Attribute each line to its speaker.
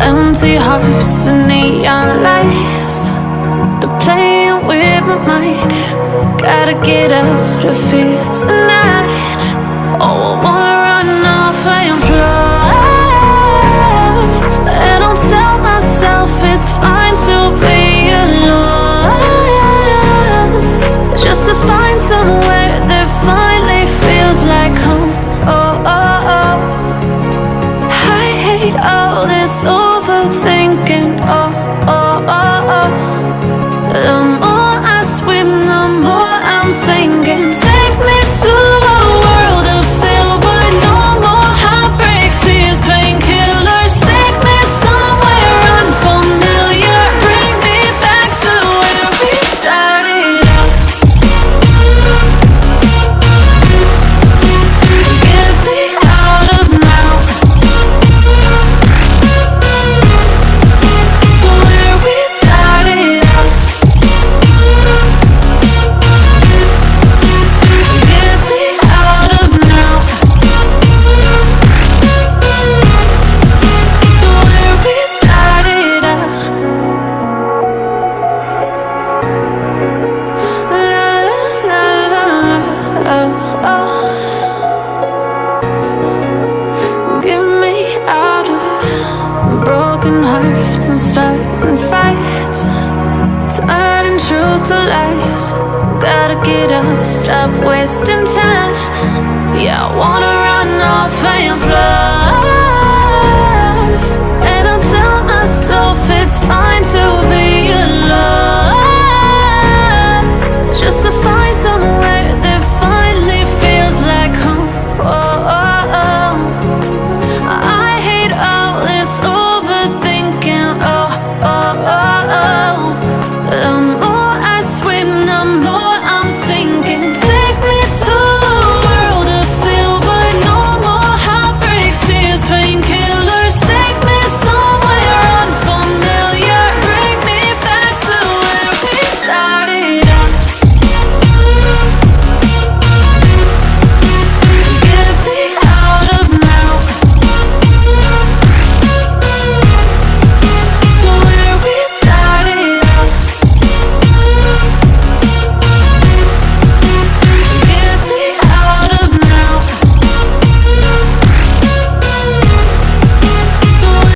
Speaker 1: Empty hearts and neon lights, they're playing with my mind. Gotta get out of here tonight. Oh, I wanna run off and fly, and I'll tell myself it's fine to be alone, just to find somewhere that finally feels like home. Oh, oh, oh. I hate all this overthinking. Oh, oh, oh, oh. The more I swim, the more I'm sinking. Take me to a world of silver. No more heartbreaks, tears, painkillers. Take me somewhere unfamiliar. Bring me back to where we started out. Get me out of now, to where we started out. Get me out of now, to where we started out. La la la la la, oh, oh. Get me out of broken hearts and starting fights, turning truth to lies. Gotta get up, stop wasting time. Yeah, I wanna run off and fly.